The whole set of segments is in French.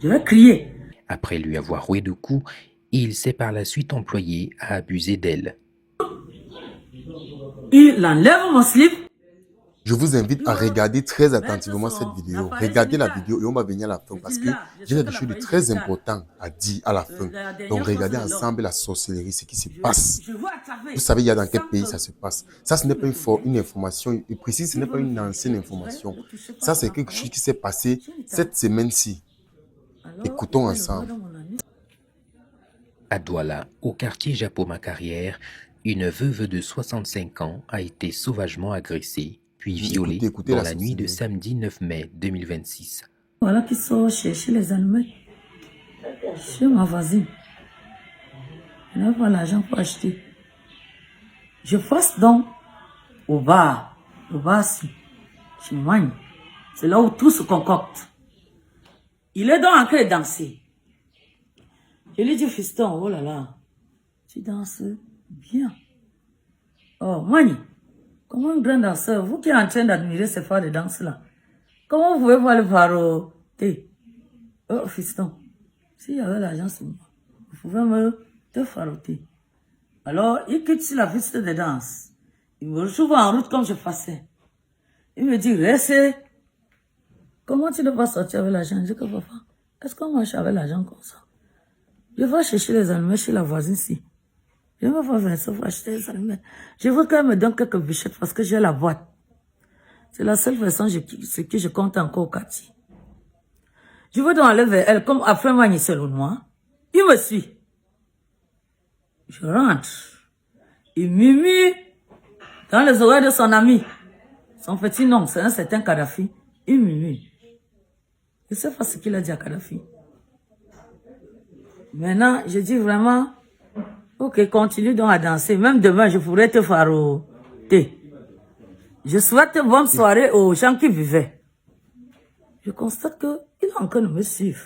je vais crier. Après lui avoir roué de coups, il s'est par la suite employé à abuser d'elle. Il enlève mon slip. Je vous invite à regarder très attentivement cette vidéo. Regardez la vidéo et on va venir à la fin parce que j'ai quelque chose de très important à dire à la fin. Donc regardez ensemble la sorcellerie, ce qui se passe. Vous savez, il y a dans quel pays ça se passe. Ça, ce n'est pas une information précise, ce n'est pas une ancienne information. Ça, c'est quelque chose qui s'est passé cette semaine-ci. Écoutons ensemble. À Douala, au quartier Japoma-Carrière, une veuve de 65 ans a été sauvagement agressée, puis violée dans la nuit de samedi 9 mai 2026. Voilà qui sort chercher les animaux chez ma voisine. Je n'ai pas l'argent pour acheter. Je passe donc au bar ci, chez Magne. C'est là où tout se concocte. Il est donc en train de danser. Je lui dis, fiston, oh là là, tu danses bien. Oh, Magne, comment un grand danseur, vous qui êtes en train d'admirer ces phares de danse-là, comment vous pouvez voir le faroter? Oh, fiston, s'il y avait l'argent sur moi, vous pouvez me te faroter. Alors, il quitte sur la piste de danse. Il me retrouve en route comme je passais. Il me dit, restez. Comment tu ne vas pas sortir avec l'argent? Je dis que papa, est-ce qu'on marche avec l'argent comme ça? Je vais chercher les animaux chez la voisine ici. Je vais voir Vincent pour acheter les animaux. Je veux qu'elle me donne quelques bichettes parce que j'ai la boîte. C'est la seule façon que je compte encore au quartier. Je veux donc aller vers elle comme après Magny selon moi. Il me suit. Je rentre. Il murmure dans les oreilles de son ami. Son petit nom, c'est un certain Kadhafi. Il murmure. Je sais pas ce qu'il a dit à Kadhafi. Maintenant, je dis vraiment, ok, continue donc à danser. Même demain, je pourrais te faroter. Je souhaite une bonne soirée aux gens qui vivaient. Je constate qu'il est en train de me suivre.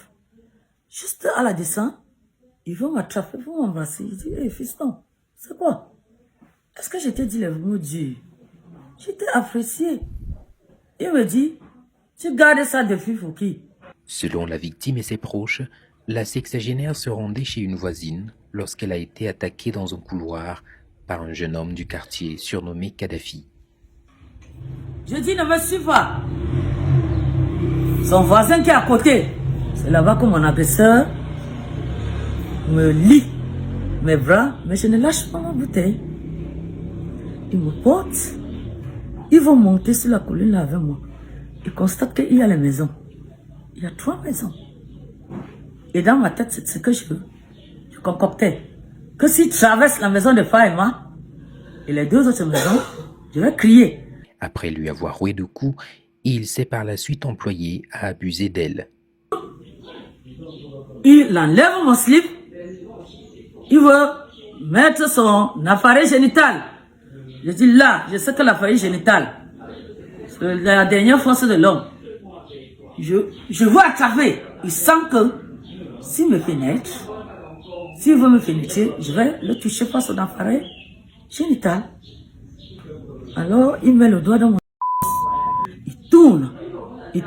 Juste à la descente, il veut m'attraper pour m'embrasser. Il dit, hey, fiston, c'est quoi? Est-ce que je t'ai dit les mots durs? Je t'ai apprécié. Il me dit, tu gardes ça depuis Fouki. Selon la victime et ses proches, la sexagénaire se rendait chez une voisine lorsqu'elle a été attaquée dans un couloir par un jeune homme du quartier surnommé Kadhafi. Je dis, ne me suis pas. Son voisin qui est à côté, c'est là-bas que mon agresseur me lie mes bras, mais je ne lâche pas ma bouteille. Il me porte. Ils vont monter sur la colline là avec moi. Ils constatent qu'il y a les maisons. Il y a 3 maisons. Et dans ma tête, c'est ce que je veux. Je concoctais que s'ils traversent la maison de Faïma et les 2 autres maisons, je vais crier. Après lui avoir roué de coups, il s'est par la suite employé à abuser d'elle. Il enlève mon slip. Il veut mettre son appareil génital. Je dis là, je sais que l'appareil génital, c'est la dernière force de l'homme. Je veux attraper. Il sent que s'il me pénètre, s'il veut me pénétrer, je vais le toucher par son appareil génital. Alors, il met le doigt dans mon... Il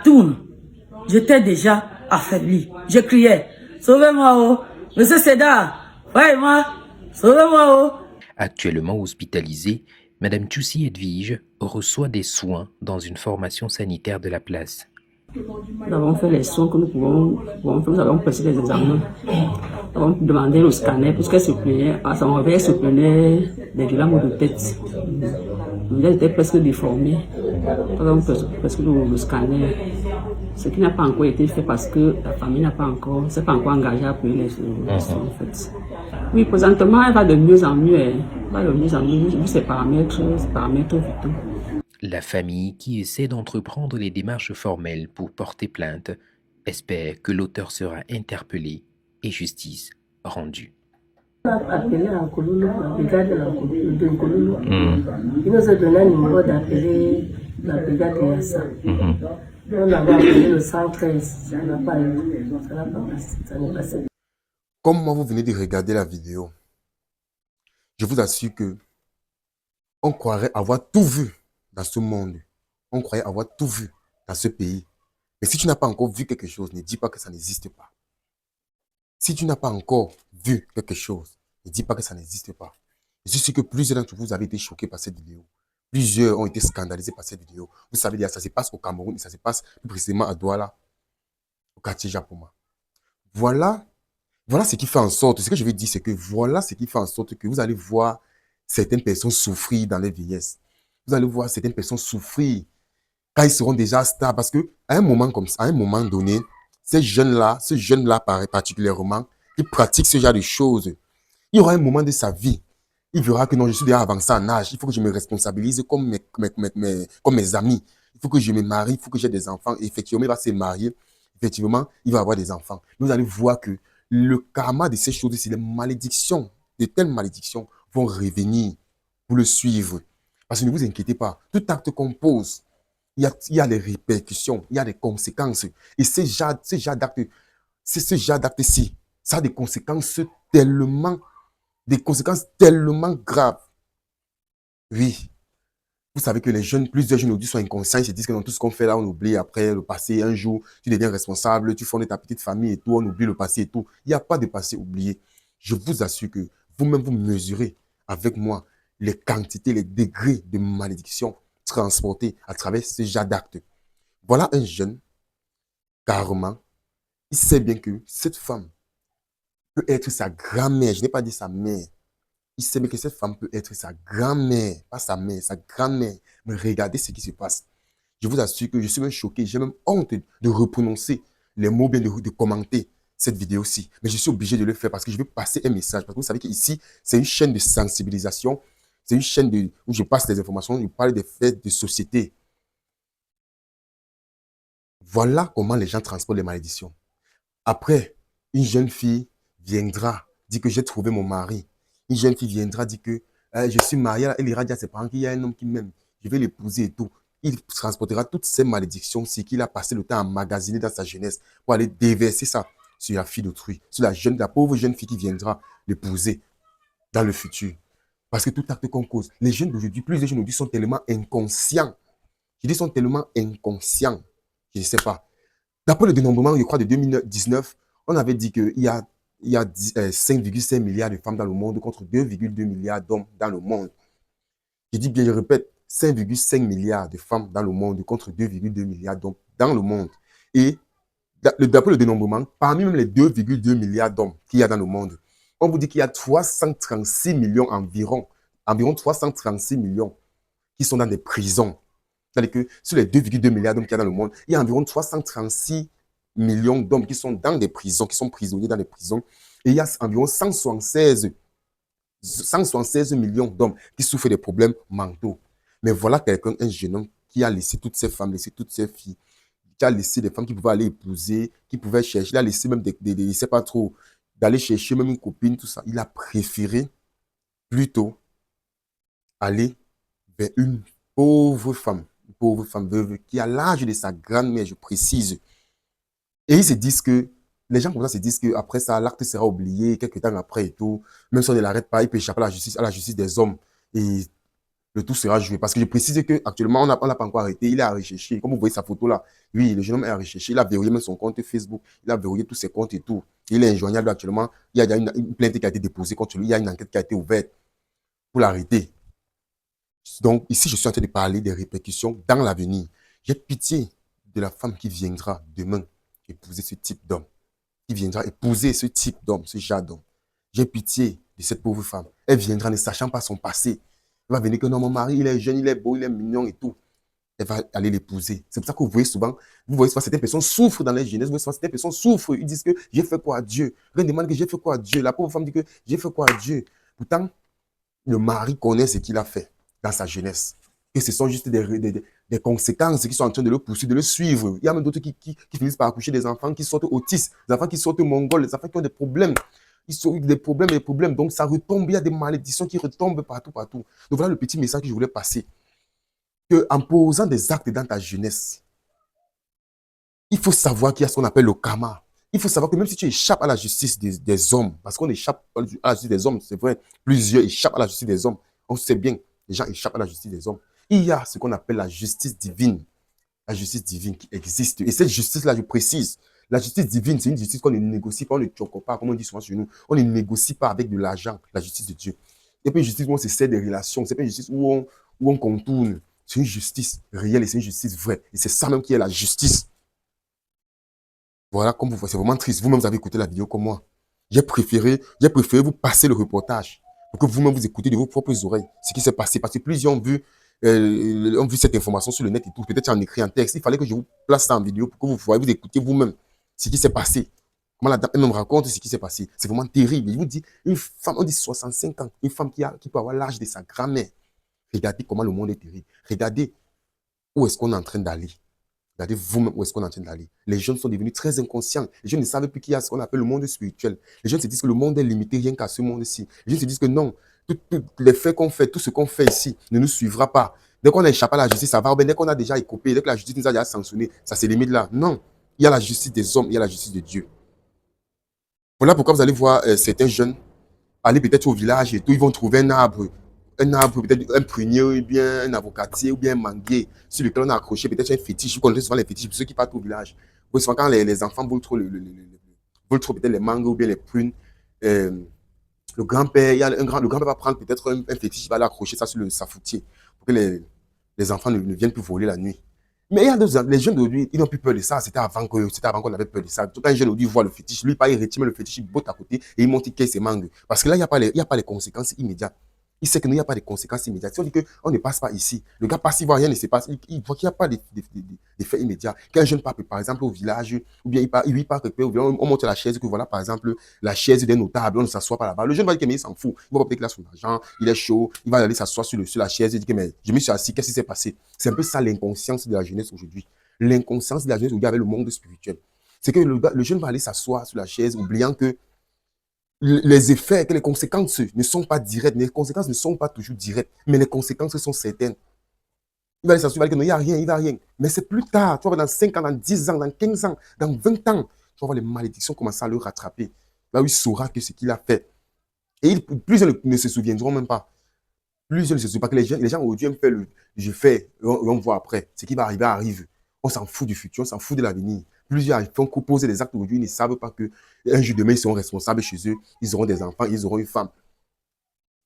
tourne. J'étais déjà affaibli. Je criais, sauvez-moi, oh, monsieur Sédar, moi, sauvez-moi, oh. Actuellement hospitalisée, Madame Tchoussi Edwige reçoit des soins dans une formation sanitaire de la place. Nous avons fait les soins que nous pouvons faire, nous avons passé les examens. Nous avons demandé le scanner, puisqu'elle se plaignait, à son réveil, elle se plaignait des violents maux de tête. Elle était presque déformée. Nous avons presque le scanner. Ce qui n'a pas encore été fait parce que la famille n'a pas encore, s'est pas encore engagée à payer les soins en fait. Oui, présentement, elle va de mieux en mieux. Elle va de mieux en mieux, vu ses paramètres vitaux. La famille, qui essaie d'entreprendre les démarches formelles pour porter plainte, espère que l'auteur sera interpellé et justice rendue. On a appelé en Kololo, la brigade de Kololo. Il nous a donné un numéro d'appeler la brigade de Yassa. On avait appelé le 113, ça n'a pas eu, ça n'a pas passé, ça n'est passé. Comme moi, vous venez de regarder la vidéo, je vous assure que on croirait avoir tout vu dans ce monde. On croyait avoir tout vu dans ce pays. Mais si tu n'as pas encore vu quelque chose, ne dis pas que ça n'existe pas. Si tu n'as pas encore vu quelque chose, ne dis pas que ça n'existe pas. Je suis sûr que plusieurs d'entre vous avez été choqués par cette vidéo. Plusieurs ont été scandalisés par cette vidéo. Vous savez, ça se passe au Cameroun et ça se passe plus précisément à Douala, au quartier Japoma. Voilà ce qui fait en sorte, ce que je veux dire, c'est que voilà ce qui fait en sorte que vous allez voir certaines personnes souffrir dans les vieillesses. Vous allez voir certaines personnes souffrir quand ils seront déjà stars. Parce que à un moment comme ça, à un moment donné, ces jeunes-là particulièrement, qui pratiquent ce genre de choses, il y aura un moment de sa vie. Il verra que non, je suis déjà avancé en âge. Il faut que je me responsabilise comme mes amis. Il faut que je me marie, il faut que j'ai des enfants. Et effectivement, il va se marier. Effectivement, il va avoir des enfants. Mais vous allez voir que le karma de ces choses, c'est les malédictions. De telles malédictions vont revenir pour le suivre. Parce que ne vous inquiétez pas. Tout acte qu'on pose, il y a des répercussions, il y a des conséquences. Et ce genre d'acte-ci, ça a des conséquences tellement graves. Oui. Vous savez que plusieurs jeunes aujourd'hui sont inconscients, ils se disent que dans tout ce qu'on fait là, on oublie après le passé. Un jour, tu deviens responsable, tu fondes ta petite famille et tout, on oublie le passé et tout. Il n'y a pas de passé oublié. Je vous assure que vous-même, vous mesurez avec moi les quantités, les degrés de malédiction transportés à travers ce genre d'actes. Voilà un jeune, carrément, il sait bien que cette femme peut être sa grand-mère. Je n'ai pas dit sa mère. Il sait bien que cette femme peut être sa grand-mère, pas sa mère, sa grand-mère. Mais regardez ce qui se passe. Je vous assure que je suis même choqué, j'ai même honte de reprononcer les mots, bien de commenter cette vidéo-ci. Mais je suis obligé de le faire parce que je veux passer un message. Parce que vous savez qu'ici, c'est une chaîne de sensibilisation. C'est une chaîne où je passe des informations, je parle des faits de société. Voilà comment les gens transportent les malédictions. Après, une jeune fille viendra, dit que j'ai trouvé mon mari. Une jeune fille viendra, dit que je suis mariée, elle ira dire à ses parents qu'il y a un homme qui m'aime, je vais l'épouser et tout. Il transportera toutes ces malédictions, c'est qu'il a passé le temps à emmagasiner dans sa jeunesse pour aller déverser ça sur la fille d'autrui, sur la pauvre jeune fille qui viendra l'épouser dans le futur. Parce que tout acte qu'on cause, les jeunes d'aujourd'hui, plusieurs jeunes d'aujourd'hui sont tellement inconscients. Je dis sont tellement inconscients. Je ne sais pas. D'après le dénombrement, je crois, de 2019, on avait dit qu'il y a 5,5 milliards de femmes dans le monde contre 2,2 milliards d'hommes dans le monde. Je dis bien, je répète, 5,5 milliards de femmes dans le monde contre 2,2 milliards d'hommes dans le monde. Et d'après le dénombrement, parmi même les 2,2 milliards d'hommes qu'il y a dans le monde, on vous dit qu'il y a 336 millions environ 336 millions qui sont dans des prisons. C'est-à-dire que sur les 2,2 milliards d'hommes qu'il y a dans le monde, il y a environ 336 millions d'hommes qui sont dans des prisons, qui sont prisonniers dans des prisons. Et il y a environ 176 millions d'hommes qui souffrent des problèmes mentaux. Mais voilà quelqu'un, un jeune homme, qui a laissé toutes ces femmes, laissé toutes ces filles, qui a laissé des femmes qui pouvaient aller épouser, qui pouvaient chercher, il a laissé même je sais pas trop, d'aller chercher même une copine, tout ça. Il a préféré plutôt aller vers une pauvre femme veuve qui a l'âge de sa grand-mère, je précise. Et ils se disent que, les gens comme ça se disent qu'après ça, l'acte sera oublié quelques temps après et tout. Même si on ne l'arrête pas, il peut échapper à la justice des hommes. Et le tout sera joué. Parce que je précise qu'actuellement, on n'a pas encore arrêté. Il est à rechercher. Comme vous voyez sa photo là, oui, le jeune homme est à rechercher. Il a verrouillé même son compte Facebook. Il a verrouillé tous ses comptes et tout. Il est injoignable actuellement. Il y a une plainte qui a été déposée contre lui. Il y a une enquête qui a été ouverte pour l'arrêter. Donc, ici, je suis en train de parler des répercussions dans l'avenir. J'ai pitié de la femme qui viendra demain épouser ce type d'homme. Qui viendra épouser ce type d'homme, ce genre d'homme. J'ai pitié de cette pauvre femme. Elle viendra ne sachant pas son passé. Elle va venir que non, mon mari, il est jeune, il est beau, il est mignon et tout. Elle va aller l'épouser. C'est pour ça que vous voyez souvent certaines personnes souffrent dans les jeunesse, vous voyez souvent certaines personnes souffrent. Ils disent que j'ai fait quoi à Dieu. Ils demandent que j'ai fait quoi à Dieu. La pauvre femme dit que j'ai fait quoi à Dieu. Pourtant, le mari connaît ce qu'il a fait dans sa jeunesse. Et ce sont juste des conséquences qui sont en train de le poursuivre, de le suivre. Il y a même d'autres qui finissent par accoucher des enfants qui sortent autistes, des enfants qui sortent mongols, des enfants qui ont des problèmes. Ils ont des problèmes. Donc ça retombe, il y a des malédictions qui retombent partout. Donc voilà le petit message que je voulais passer. En posant des actes dans ta jeunesse, il faut savoir qu'il y a ce qu'on appelle le karma. Il faut savoir que même si tu échappes à la justice des hommes, parce qu'on échappe à la justice des hommes, c'est vrai, plusieurs échappent à la justice des hommes. On sait bien, les gens échappent à la justice des hommes. Il y a ce qu'on appelle la justice divine. La justice divine qui existe. Et cette justice-là, je précise, La justice divine, c'est une justice qu'on ne négocie pas, on ne choque pas, comme on dit souvent chez nous. On ne négocie pas avec de l'argent, la justice de Dieu. Il n'y a pas une justice où on se sert des relations, c'est pas une justice où on contourne. C'est une justice réelle et c'est une justice vraie. Et c'est ça même qui est la justice. Voilà, comme vous voyez, c'est vraiment triste. Vous-même, vous avez écouté la vidéo comme moi. J'ai préféré vous passer le reportage pour que vous-même vous écoutez de vos propres oreilles ce qui s'est passé. Parce que plusieurs ont vu cette information sur le net et tout. Peut-être en écrit en texte. Il fallait que je vous place ça en vidéo pour que vous voyez, vous écoutez vous-même ce qui s'est passé. Comment la dame elle-même raconte ce qui s'est passé. C'est vraiment terrible. Il vous dit, une femme, on dit 65 ans, une femme qui peut avoir l'âge de sa grand-mère. Regardez comment le monde est terrible. Regardez où est-ce qu'on est en train d'aller. Regardez vous-même où est-ce qu'on est en train d'aller. Les jeunes sont devenus très inconscients. Les jeunes ne savent plus qu'il y a ce qu'on appelle le monde spirituel. Les jeunes se disent que le monde est limité rien qu'à ce monde-ci. Les jeunes se disent que non, tous les faits qu'on fait, tout ce qu'on fait ici ne nous suivra pas. Dès qu'on a échappé à la justice, ça va. Dès qu'on a déjà écopé, dès que la justice nous a déjà sanctionné, ça se limite là. Non, il y a la justice des hommes, il y a la justice de Dieu. Voilà pourquoi vous allez voir certains jeunes aller peut-être au village et tout, ils vont trouver un arbre, peut-être un prunier, ou bien un avocatier, ou bien un manguier, sur lequel on a accroché peut-être un fétiche. Vous connaissez souvent les fétiches, ceux qui partent au village. Vous souvent quand les enfants veulent trop, veulent trop peut-être les mangues ou bien les prunes, le grand-père, le grand-père va prendre peut-être un fétiche, il va l'accrocher ça sur sa foutier, pour que les enfants ne viennent plus voler la nuit. Mais il y a les jeunes d'aujourd'hui, ils n'ont plus peur de ça. C'était avant qu'on avait peur de ça. Tout un jeune d'aujourd'hui voit le fétiche, lui, il retire le fétiche, il botte à côté et il monte, il casse ses mangues. Parce que là, il n'y a pas les conséquences immédiates. Il sait qu'il n'y a pas de conséquences immédiates. Si on dit qu'on ne passe pas ici, le gars passe, il voit rien ne se passe. Il voit qu'il n'y a pas d'effet immédiat. Quand un jeune part, par exemple, au village, ou bien il part quelque part, on monte la chaise, que voilà, par exemple, la chaise d'un notable, on ne s'assoit pas là-bas. Le jeune va dire qu'il s'en fout. Il va peut-être qu'il a son argent, il est chaud, il va aller s'asseoir sur la chaise et dire que mais je me suis assis, qu'est-ce qui s'est passé? C'est un peu ça l'inconscience de la jeunesse aujourd'hui. L'inconscience de la jeunesse aujourd'hui avec le monde spirituel. C'est que le jeune va aller s'asseoir sur la chaise, oubliant que les effets, que les conséquences ne sont pas directes. Les conséquences ne sont pas toujours directes, mais les conséquences sont certaines. Il va aller s'assurer qu'il n'y a rien, il n'y a rien. Mais c'est plus tard, tu vas voir dans 5 ans, dans 10 ans, dans 15 ans, dans 20 ans, tu vas voir les malédictions commencer à le rattraper. Là où il saura que ce qu'il a fait. Et plusieurs ne se souviendront même pas. Plusieurs ne se souviennent pas que les gens aujourd'hui aiment faire je fais, et on voit après. Ce qui va arriver arrive. On s'en fout du futur, on s'en fout de l'avenir. Plusieurs font poser des actes aujourd'hui, ils ne savent pas qu'un jour demain, ils seront responsables chez eux, ils auront des enfants, ils auront une femme.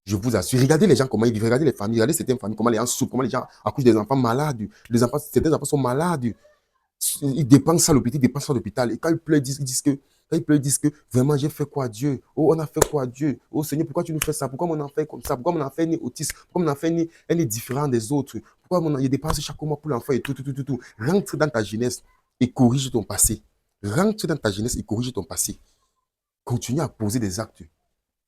Je vous assure, regardez les gens comment ils vivent, regardez les familles, regardez certaines familles, comment les gens souffrent, comment les gens accouchent des enfants malades. Certains enfants sont malades. Ils dépensent ça à l'hôpital, ils dépensent ça à l'hôpital. Et quand ils pleurent, ils disent que vraiment, j'ai fait quoi à Dieu? Oh, on a fait quoi à Dieu? Oh Seigneur, pourquoi tu nous fais ça? Pourquoi on en fait comme ça? Pourquoi on en fait un autiste? Pourquoi on en fait un différent des autres? Pourquoi on en dépense chaque mois pour l'enfant et tout. Rentre dans ta jeunesse et corrige ton passé. Rentre dans ta jeunesse et corrige ton passé. Continue à poser des actes.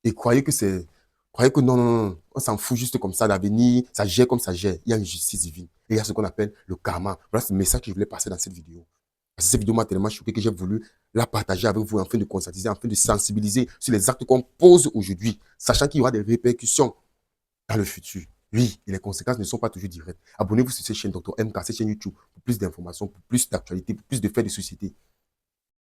Et croyez que non, on s'en fout juste comme ça, l'avenir, ça gère comme ça gère. Il y a une justice divine. Et il y a ce qu'on appelle le karma. Voilà ce message que je voulais passer dans cette vidéo. Parce que cette vidéo m'a tellement choqué que j'ai voulu la partager avec vous afin de conscientiser, afin de sensibiliser sur les actes qu'on pose aujourd'hui, sachant qu'il y aura des répercussions dans le futur. Oui, et les conséquences ne sont pas toujours directes. Abonnez-vous sur cette chaîne Dr MK, cette chaîne YouTube, pour plus d'informations, pour plus d'actualités, pour plus de faits de société.